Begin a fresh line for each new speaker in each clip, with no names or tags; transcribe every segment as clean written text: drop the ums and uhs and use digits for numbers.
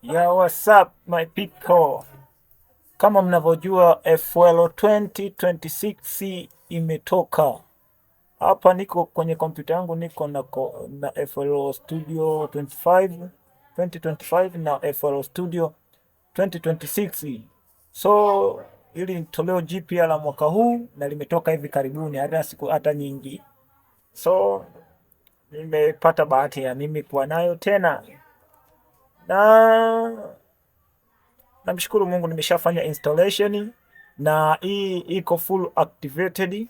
Ya what's up my people, kama mnavyojua FL 2026 imetoka hapa. Niko kwenye kompyuta yangu, niko na FL Studio 25 2025 na FL Studio 2026. So hili ni toleo jipya la mwaka huu na limetoka hivi karibuni, hata siku hata nyingi. So nimepata bahati ya mimi kuwa nayo tena, na namshukuru Mungu nimeshafanya installation na hii iko full activated,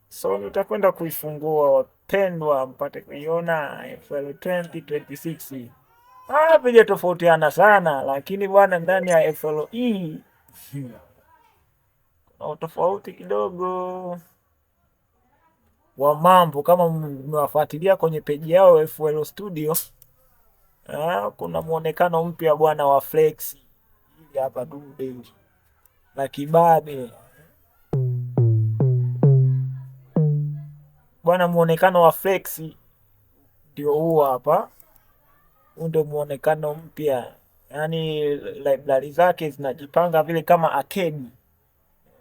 so nitakwenda kuifungua wapendwa, mpate kuiona FL 2026. Vile tofautiana sana, lakini bwana, ndani ya FL hii kuna tofauti kidogo wa mambo. Kama mmewafuatilia kwenye peji yao FL Studio, kuna muonekano mpya bwana wa flex. Hili hapa dude la kibabe bwana, muonekano wa flex ndio huu hapa. Huu ndio muonekano mpya, yaani library zake zinajipanga vile kama arcade.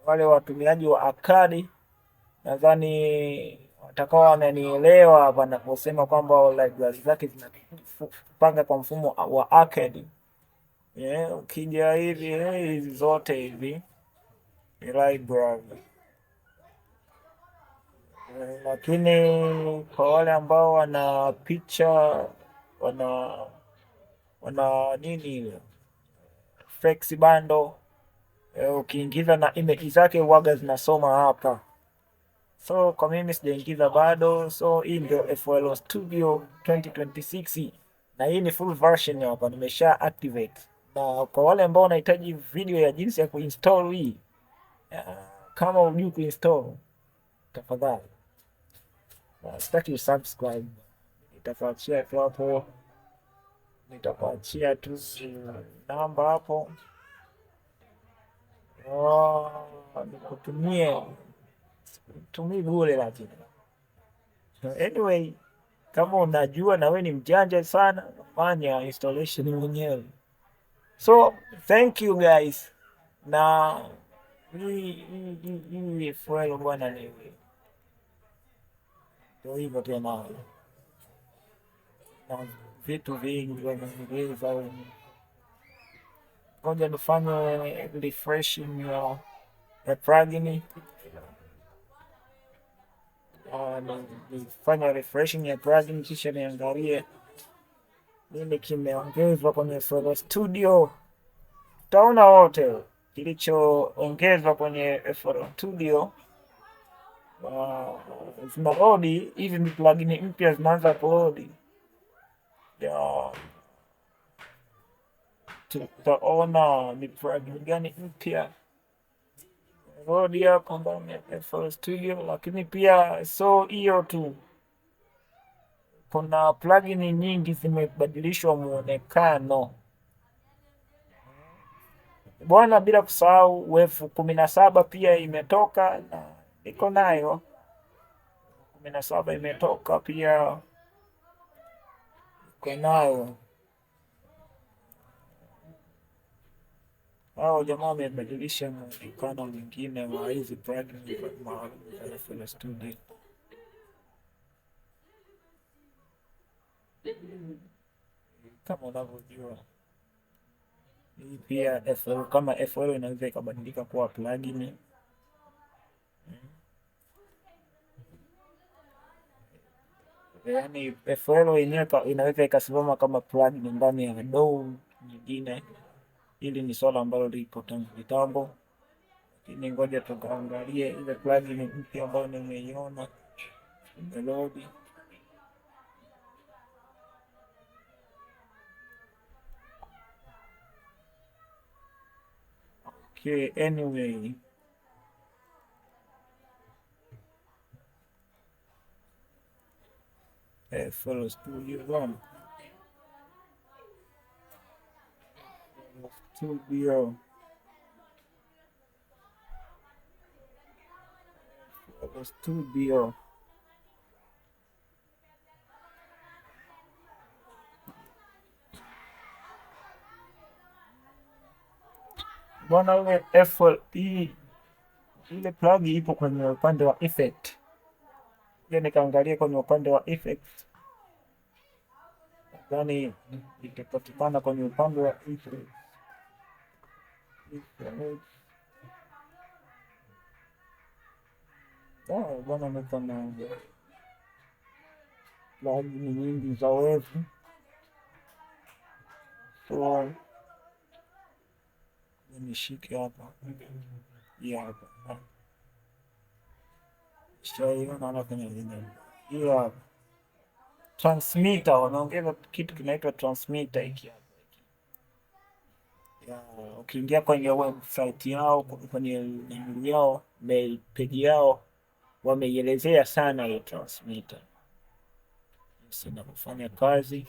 Wale watumiaji wa arcade nadhani watakao wananielewa hapa naposema kwamba library zake zinapanga kwa mfumo wa arcade. Ukija hivi hizi zote hivi ni library. Lakini kwa wale ambao wana picha, wana nini ile flex bando, ukiingiza na image zake uwaga zinasoma hapa. So kwa mimi sijaingiza bado, so hii ndio FL Studio 2026 na hii ni full version hapa, nimesha activate. Na kwa wale ambao wanahitaji video ya jinsi ya kuinstall hii, kama hujui kuinstall, tafadhali sitaki usubscribe, nitakuachia tu hapo, nitakuachia tu namba hapo, nikutumie bure. Lakini anyway, kama unajua na we ni mjanja sana, fanya installation mwenyewe. So thank you guys. Na hii FL bwana ni ndio hivyo tena, na vitu vingi wameongeza. Ngoja nifanye refreshing ya plugin, nifanye refreshing ya plugin kisha niangalie nini kimeongezwa kwenye FL Studio. Utaona wote kilichoongezwa kwenye FL Studio. Zina load hivi, ni plugin mpya zinaanza kuload. Tutaona ni plugin gani mpya load hapo ndani ya FL Studio. Lakini pia so hiyo tu, kuna plugin nyingi zimebadilishwa muonekano bwana, bila kusahau Wave 17 pia imetoka na niko nayo. 17 imetoka pia, niko nayo. Hao jamaa wamebadilisha muonekano mwingine wa hizi plugin maalum za FL Studio. Kama unavyojua hii pia FL, kama FL inaweza ikabadilika kuwa plugin. Yaani FL yenyewe inaweza ikasimama kama plugin ndani ya DAW nyingine. Hili ni swala ambalo lipo tangu kitambo, lakini ngoja tukaangalie ile plugin mpya ambayo nimeiona imelodi. Okay, anyway, FL Studio 1 Studio Studio bwana ule hii ile plug ipo kwenye upande wa effect. Ile nikaangalia kwenye upande wa effect, yani itapatikana kwenye upande wa effect. Bwana niko na plug nyingi za wevu, so nishike hapa hapa shaiona kwenye hiyo hapa transmitter, wanaongeza kitu kinaitwa transmitter hiki hapa. Ukiingia kwenye website yao, kwenye yao page yao, wameielezea sana hiyo transmitter sina kufanya kazi.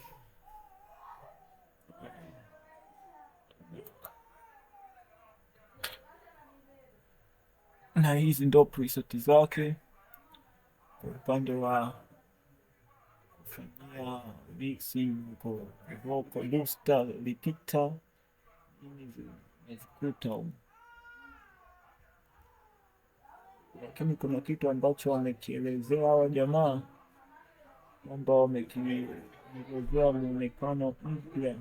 Na hizi ndo preset zake kwa upande wa kufanyia mixing, vocal booster, repeater, nimezikuta. Lakini kuna kitu ambacho wamekielezea hawa jamaa kwamba wamekielezea muonekano mpya